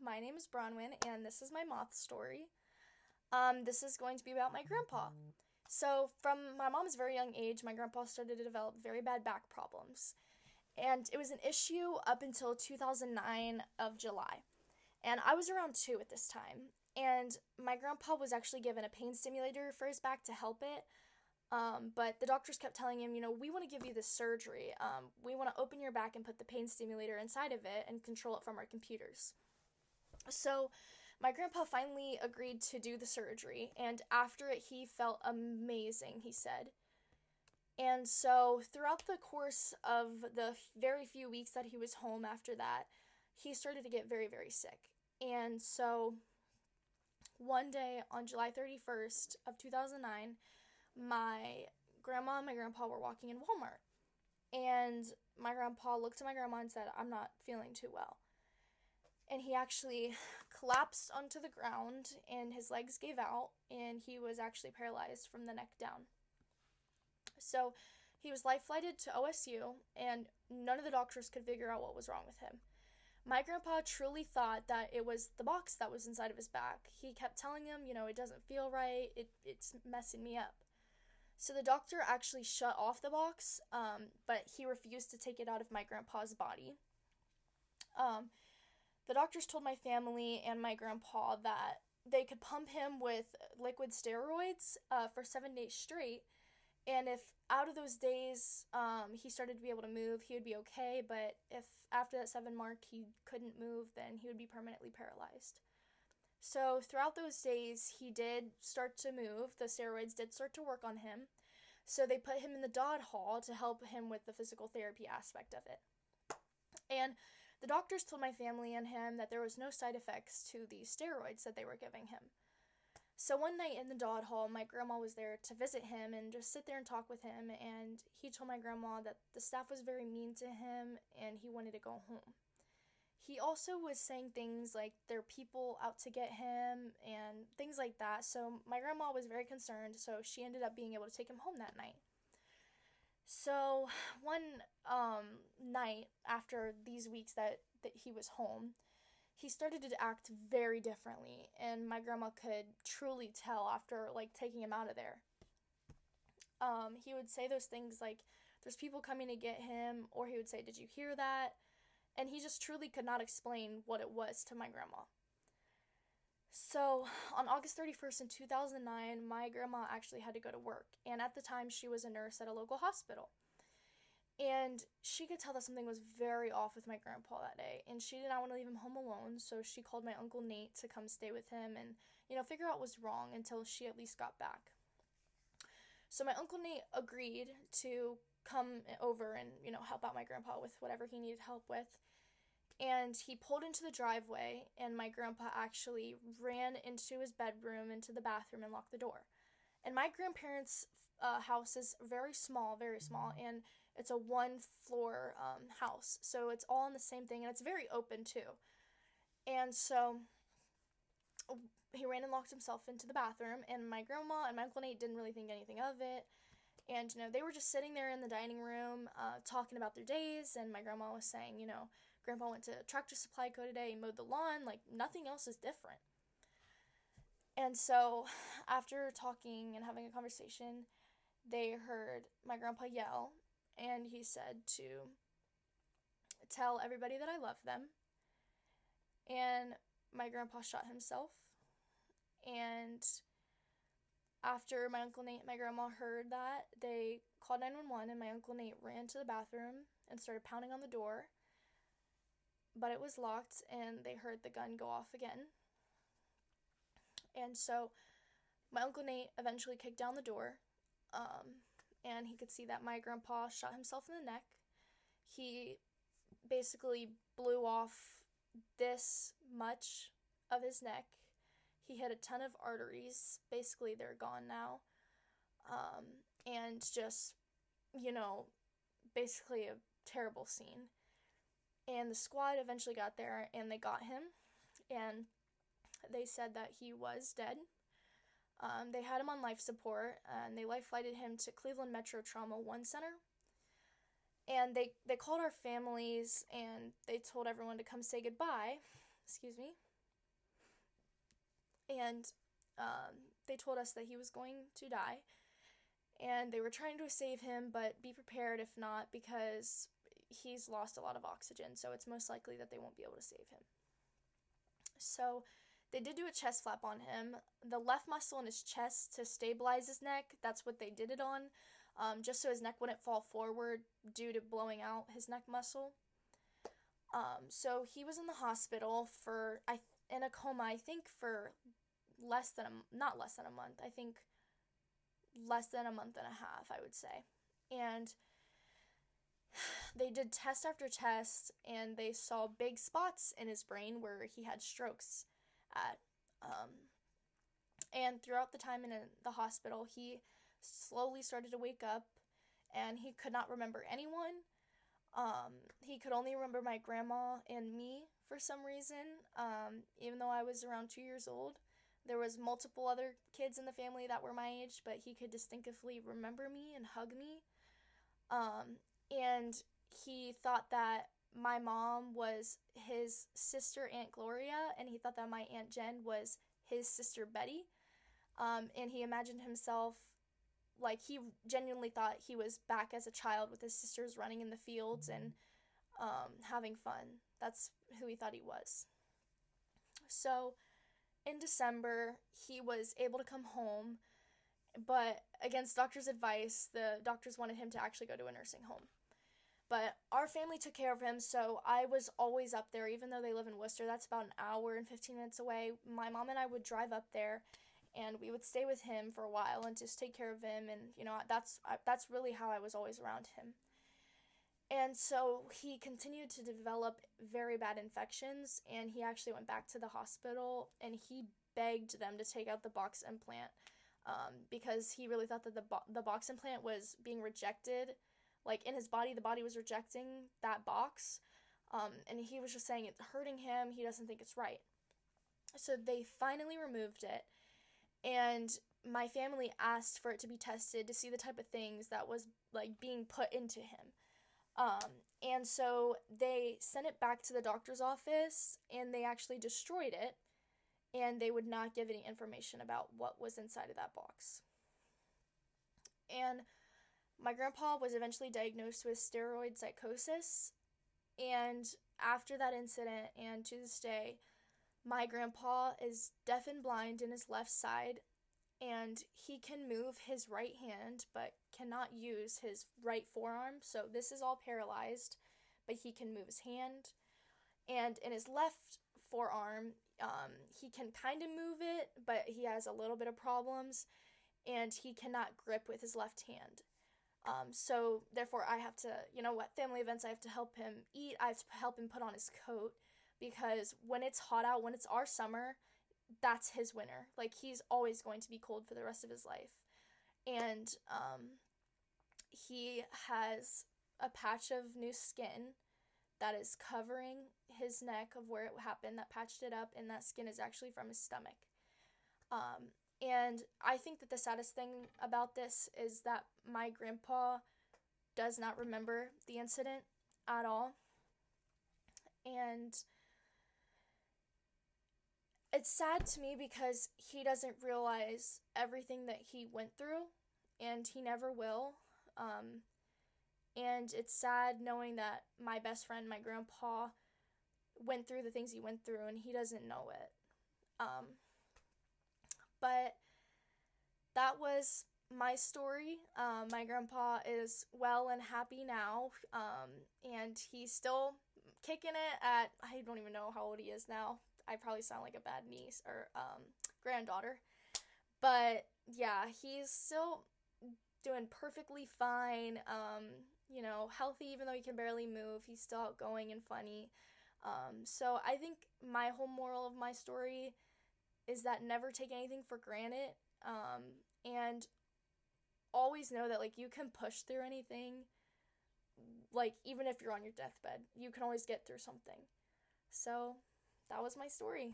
My name is Bronwyn, and this is my moth story. This is going to be about my grandpa. So, from my mom's very young age, my grandpa started to develop very bad back problems. And it was an issue up until 2009 of July. And I was around 2 at this time. And my grandpa was actually given a pain stimulator for his back to help it. But the doctors kept telling him, we want to give you this surgery. We want to open your back and put the pain stimulator inside of it and control it from our computers. So, my grandpa finally agreed to do the surgery, and after it, he felt amazing, he said. And so, throughout the course of the very few weeks that he was home after that, he started to get very, very sick. And so, one day on July 31st of 2009, my grandma and my grandpa were walking in Walmart. And my grandpa looked at my grandma and said, "I'm not feeling too well." And he actually collapsed onto the ground and his legs gave out and he was actually paralyzed from the neck down. So he was life flighted to OSU and none of the doctors could figure out what was wrong with him. My grandpa truly thought that it was the box that was inside of his back. He kept telling him, it doesn't feel right, it's messing me up. So the doctor actually shut off the box, but he refused to take it out of my grandpa's body. The doctors told my family and my grandpa that they could pump him with liquid steroids for 7 days straight. And if out of those days he started to be able to move, he would be okay. But if after that 7 mark he couldn't move, then he would be permanently paralyzed. So throughout those days, he did start to move. The steroids did start to work on him. So they put him in the Dodd Hall to help him with the physical therapy aspect of it. And the doctors told my family and him that there was no side effects to the steroids that they were giving him. So one night in the Dodd Hall, my grandma was there to visit him and just sit there and talk with him, and he told my grandma that the staff was very mean to him and he wanted to go home. He also was saying things like there are people out to get him and things like that, so my grandma was very concerned, so she ended up being able to take him home that night. So one night after these weeks that he was home, he started to act very differently, and my grandma could truly tell after taking him out of there. He would say those things like, "There's people coming to get him," or he would say, "Did you hear that?" And he just truly could not explain what it was to my grandma. So, on August 31st in 2009, my grandma actually had to go to work, and at the time she was a nurse at a local hospital. And she could tell that something was very off with my grandpa that day, and she did not want to leave him home alone, so she called my Uncle Nate to come stay with him and, figure out what was wrong until she at least got back. So my Uncle Nate agreed to come over and, help out my grandpa with whatever he needed help with. And he pulled into the driveway, and my grandpa actually ran into his bedroom, into the bathroom, and locked the door. And my grandparents' house is very small, and it's a 1-floor house. So it's all in the same thing, and it's very open, too. And so he ran and locked himself into the bathroom, and my grandma and my Uncle Nate didn't really think anything of it. And, they were just sitting there in the dining room talking about their days, and my grandma was saying, Grandpa went to Tractor Supply Co. today, he mowed the lawn, nothing else is different. And so, after talking and having a conversation, they heard my grandpa yell, and he said to tell everybody that I love them. And my grandpa shot himself, and after my Uncle Nate and my grandma heard that, they called 911, and my Uncle Nate ran to the bathroom and started pounding on the door. But it was locked, and they heard the gun go off again. And so my Uncle Nate eventually kicked down the door, and he could see that my grandpa shot himself in the neck. He basically blew off this much of his neck. He hit a ton of arteries. Basically, they're gone now. And just, basically a terrible scene. And the squad eventually got there, and they got him, and they said that he was dead. They had him on life support, and they life flighted him to Cleveland Metro Trauma 1 Center. And they called our families, and they told everyone to come say goodbye. Excuse me. and they told us that he was going to die, and they were trying to save him, but be prepared if not, because he's lost a lot of oxygen, so it's most likely that they won't be able to save him. So they did do a chest flap on him. The left muscle in his chest to stabilize his neck, that's what they did it on, just so his neck wouldn't fall forward due to blowing out his neck muscle. So he was in the hospital in a coma, I think for not less than a month, I think less than a month and a half, I would say. And they did test after test, and they saw big spots in his brain where he had strokes at. And throughout the time in the hospital, he slowly started to wake up, and he could not remember anyone. He could only remember my grandma and me for some reason, even though I was around 2 years old. There was multiple other kids in the family that were my age, but he could distinctively remember me and hug me. And he thought that my mom was his sister, Aunt Gloria, and he thought that my Aunt Jen was his sister, Betty. And he imagined himself, like, he genuinely thought he was back as a child with his sisters running in the fields and having fun. That's who he thought he was. So in December, he was able to come home, but against doctor's advice, the doctors wanted him to actually go to a nursing home. But our family took care of him, so I was always up there, even though they live in Worcester. That's about an hour and 15 minutes away. My mom and I would drive up there, and we would stay with him for a while and just take care of him, and, you know, that's really how I was always around him. And so he continued to develop very bad infections, and he actually went back to the hospital, and he begged them to take out the box implant, because he really thought that the box implant was being rejected. Like, in his body, the body was rejecting that box, and he was just saying it's hurting him, he doesn't think it's right. So they finally removed it, and my family asked for it to be tested to see the type of things that was, like, being put into him. And so they sent it back to the doctor's office, and they actually destroyed it, and they would not give any information about what was inside of that box. And my grandpa was eventually diagnosed with steroid psychosis, and after that incident, and to this day, my grandpa is deaf and blind in his left side, and he can move his right hand, but cannot use his right forearm, so this is all paralyzed, but he can move his hand. And in his left forearm, he can kind of move it, but he has a little bit of problems, and he cannot grip with his left hand. So therefore I have to, at family events, I have to help him eat, I have to help him put on his coat, because when it's hot out, when it's our summer, that's his winter. Like, he's always going to be cold for the rest of his life. And he has a patch of new skin that is covering his neck of where it happened, that patched it up, and that skin is actually from his stomach. And I think that the saddest thing about this is that my grandpa does not remember the incident at all. And it's sad to me because he doesn't realize everything that he went through, and he never will. And it's sad knowing that my best friend, my grandpa, went through the things he went through, and he doesn't know it. But that was my story. My grandpa is well and happy now, and he's still kicking it at, I don't even know how old he is now. I probably sound like a bad niece or granddaughter. But yeah, he's still doing perfectly fine, healthy even though he can barely move. He's still outgoing and funny. So I think my whole moral of my story is that never take anything for granted, and always know that, like, you can push through anything. Like, even if you're on your deathbed, you can always get through something. So that was my story.